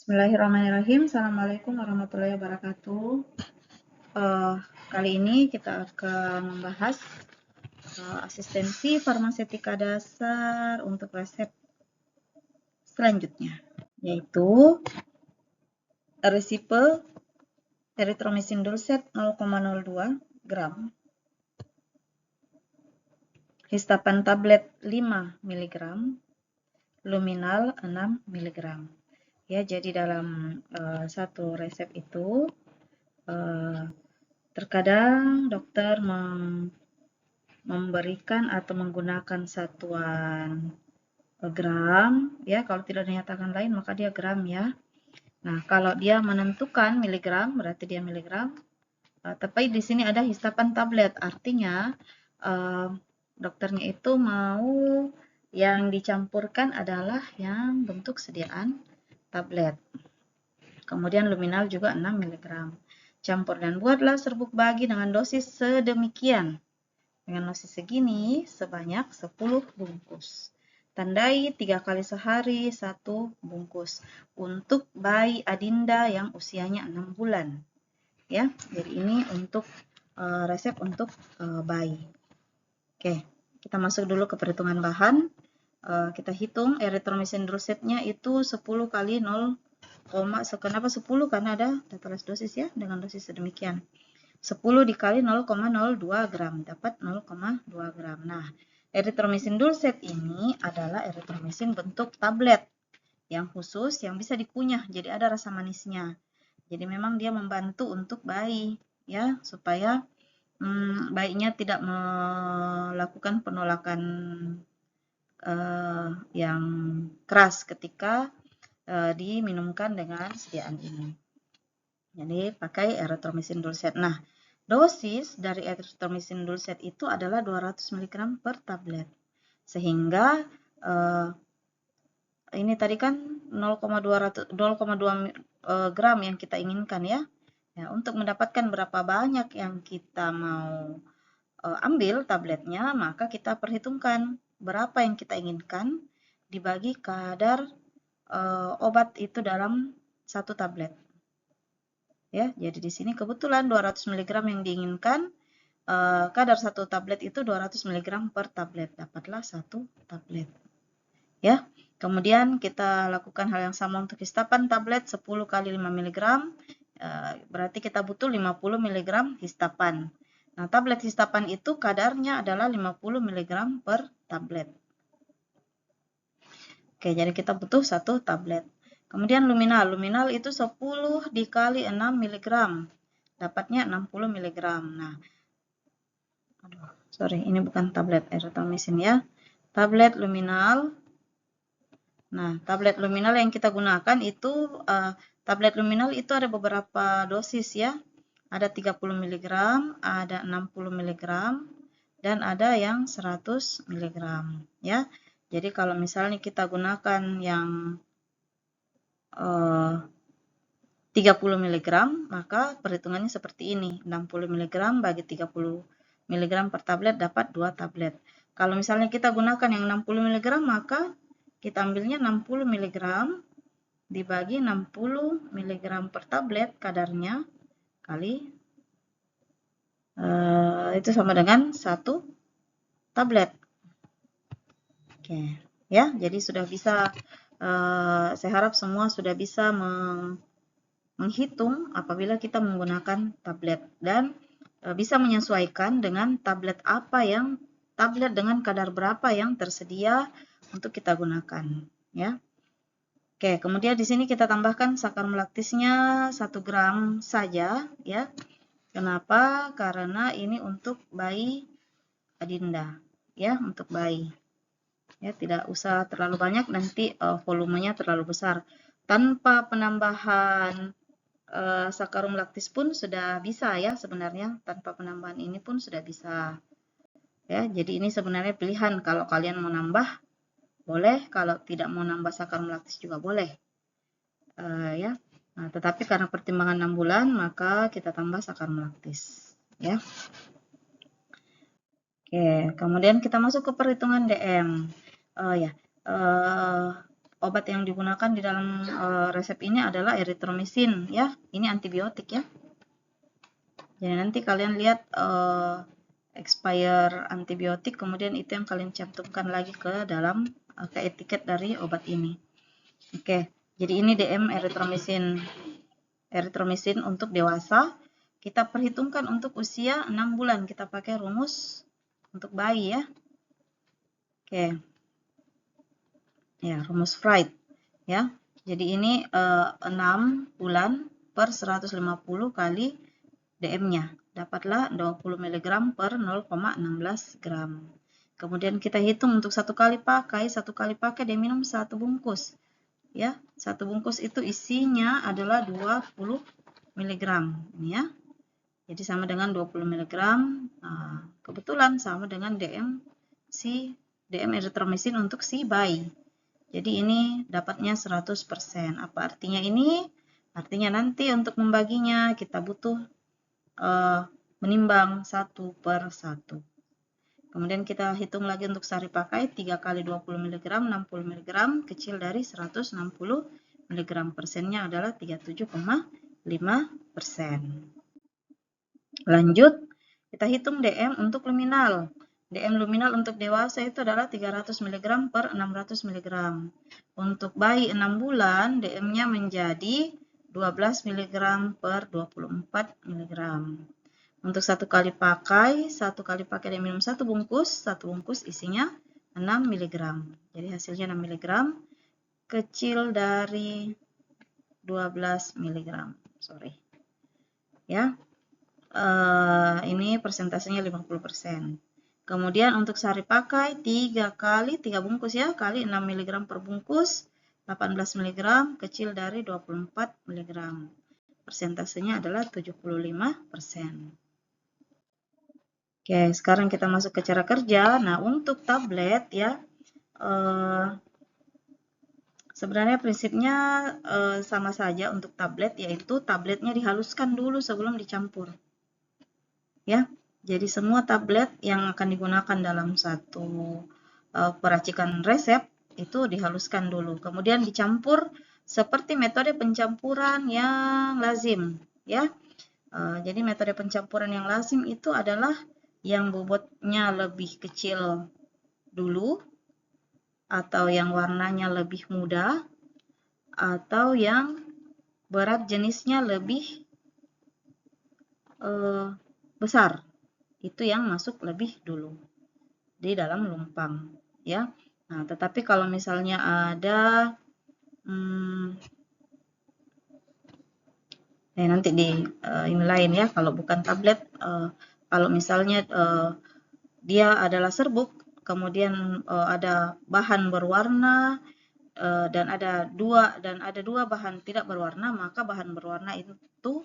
Bismillahirrahmanirrahim. Assalamualaikum warahmatullahi wabarakatuh. Kali ini kita akan membahas asistensi farmasetika dasar untuk resep selanjutnya, yaitu resipe erythromycin dulcet 0,02 gram, histapan tablet 5 mg, luminal 6 mg. Ya, jadi dalam satu resep itu terkadang dokter memberikan atau menggunakan satuan gram, ya kalau tidak dinyatakan lain maka dia gram ya. Nah, kalau dia menentukan miligram berarti dia miligram. Tapi di sini ada histapan tablet, artinya dokternya itu mau yang dicampurkan adalah yang bentuk sediaan tablet. Kemudian luminal juga 6 mg. Campur dan buatlah serbuk bagi dengan dosis sedemikian. Dengan dosis segini sebanyak 10 bungkus. Tandai 3 kali sehari 1 bungkus untuk bayi adinda yang usianya 6 bulan. Ya, jadi ini untuk resep untuk bayi. Oke, kita masuk dulu ke perhitungan bahan. Kita hitung erythromycin dulcetnya itu 10 kali 0, kenapa 10? Karena ada data dosis ya, dengan dosis sedemikian. 10 dikali 0,02 gram, dapat 0,2 gram. Nah, erythromycin dulcet ini adalah erythromycin bentuk tablet yang khusus yang bisa dikunyah, jadi ada rasa manisnya. Jadi memang dia membantu untuk bayi, ya, supaya bayinya tidak melakukan penolakan yang keras ketika diminumkan dengan sediaan ini. Jadi pakai erythromycin dulcet. Nah, dosis dari erythromycin dulcet itu adalah 200 mg per tablet. Sehingga ini tadi kan 0,2 gram yang kita inginkan ya. Ya, untuk mendapatkan berapa banyak yang kita mau ambil tabletnya, maka kita perhitungkan berapa yang kita inginkan dibagi kadar obat itu dalam satu tablet. Ya, jadi di sini kebetulan 200 mg yang diinginkan, kadar satu tablet itu 200 mg per tablet, dapatlah satu tablet. Ya, kemudian kita lakukan hal yang sama untuk histapan tablet 10 kali 5 mg, berarti kita butuh 50 mg histapan. Nah, tablet histapan itu kadarnya adalah 50 mg per tablet. Oke, jadi kita butuh satu tablet. Kemudian luminal. Luminal itu 10 dikali 6 mg. Dapatnya 60 mg. Nah, sorry, ini bukan tablet erythromycin ya. Tablet luminal. Nah, tablet luminal yang kita gunakan itu, tablet luminal itu ada beberapa dosis ya. Ada 30 mg, ada 60 mg, dan ada yang 100 mg ya. Jadi kalau misalnya kita gunakan yang 30 mg, maka perhitungannya seperti ini. 60 mg bagi 30 mg per tablet dapat 2 tablet. Kalau misalnya kita gunakan yang 60 mg, maka kita ambilnya 60 mg dibagi 60 mg per tablet kadarnya kali itu sama dengan 1 tablet. Oke, ya. Jadi sudah bisa, saya harap semua sudah bisa menghitung apabila kita menggunakan tablet dan bisa menyesuaikan dengan tablet dengan kadar berapa yang tersedia untuk kita gunakan, ya. Oke, kemudian di sini kita tambahkan sakarum laktisnya 1 gram saja, ya. Kenapa? Karena ini untuk bayi adinda, ya, untuk bayi. Ya, tidak usah terlalu banyak, nanti volumenya terlalu besar. Tanpa penambahan sakarum laktis pun sudah bisa ya sebenarnya, tanpa penambahan ini pun sudah bisa. Ya, jadi ini sebenarnya pilihan, kalau kalian mau nambah boleh, kalau tidak mau nambah sakarum laktis juga boleh. Ya. Nah, tetapi karena pertimbangan 6 bulan maka kita tambah sakarum laktis, ya. Oke, kemudian kita masuk ke perhitungan DM. Ya. obat yang digunakan di dalam resep ini adalah erythromycin ya. Ini antibiotik ya. Jadi nanti kalian lihat expire antibiotik, kemudian itu yang kalian cantumkan lagi ke dalam ke etiket dari obat ini. Oke, jadi ini DM erythromycin. Erythromycin untuk dewasa. Kita perhitungkan untuk usia 6 bulan. Kita pakai rumus untuk bayi ya. Oke. Ya, rumus Freud ya. Jadi ini 6 bulan per 150 kali DM-nya. Dapatlah 20 mg per 0,16 gram. Kemudian kita hitung untuk satu kali pakai dia minum 1 bungkus. Ya, 1 bungkus itu isinya adalah 20 mg. Ini ya. Jadi sama dengan 20 mg. Kebetulan sama dengan DM erythromycin untuk si bayi. Jadi ini dapatnya 100%. Apa artinya ini? Artinya nanti untuk membaginya kita butuh menimbang 1/1. Kemudian kita hitung lagi untuk sehari pakai 3 kali 20 mg, 60 mg, kecil dari 160 mg. Persennya adalah 37,5%. Lanjut, kita hitung DM untuk luminal. DM luminal untuk dewasa itu adalah 300 mg per 600 mg. Untuk bayi 6 bulan, DM-nya menjadi 12 mg per 24 mg. Untuk satu kali pakai dia minum 1 bungkus isinya 6 mg. Jadi hasilnya 6 mg, kecil dari 12 mg. Sorry. Ya. Ini persentasenya 50%. Kemudian untuk sehari pakai 3 bungkus ya, kali 6 mg per bungkus, 18 mg, kecil dari 24 mg. Persentasenya adalah 75%. Oke, sekarang kita masuk ke cara kerja. Nah, untuk tablet ya, sebenarnya prinsipnya sama saja untuk tablet, yaitu tabletnya dihaluskan dulu sebelum dicampur. Ya. Jadi semua tablet yang akan digunakan dalam satu peracikan resep itu dihaluskan dulu. Kemudian dicampur seperti metode pencampuran yang lazim. Ya. Jadi metode pencampuran yang lazim itu adalah yang bobotnya lebih kecil dulu, atau yang warnanya lebih muda, atau yang berat jenisnya lebih besar. Itu yang masuk lebih dulu di dalam lumpang ya. Nah, tetapi kalau misalnya ada nanti di ini lain ya, kalau bukan tablet, kalau misalnya dia adalah serbuk, kemudian ada bahan berwarna dan ada dua bahan tidak berwarna, maka bahan berwarna itu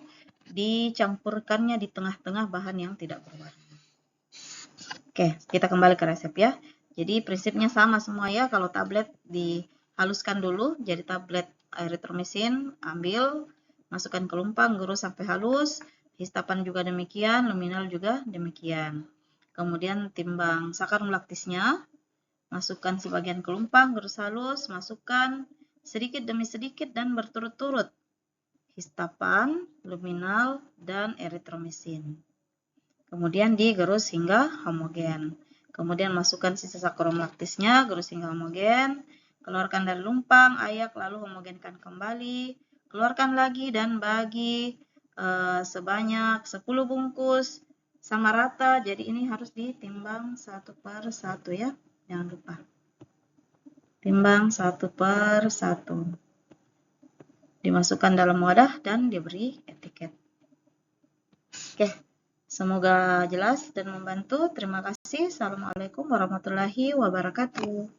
dicampurkannya di tengah-tengah bahan yang tidak berwarna. Oke, kita kembali ke resep ya. Jadi prinsipnya sama semua ya. Kalau tablet dihaluskan dulu jadi tablet erythromycin, ambil, masukkan ke lumpang, gerus sampai halus. Histapan juga demikian, luminal juga demikian. Kemudian timbang sakarum laktisnya, masukkan sebagian ke lumpang, gerus halus, masukkan sedikit demi sedikit dan berturut-turut. Histapan, luminal, dan erythromycin. Kemudian digerus hingga homogen. Kemudian masukkan sisa sakarum laktisnya, gerus hingga homogen. Keluarkan dari lumpang, ayak, lalu homogenkan kembali. Keluarkan lagi dan bagi sebanyak 10 bungkus sama rata. Jadi ini harus ditimbang 1/1 ya. Jangan lupa. Timbang 1/1. Dimasukkan dalam wadah dan diberi etiket. Oke. Semoga jelas dan membantu. Terima kasih. Assalamualaikum warahmatullahi wabarakatuh.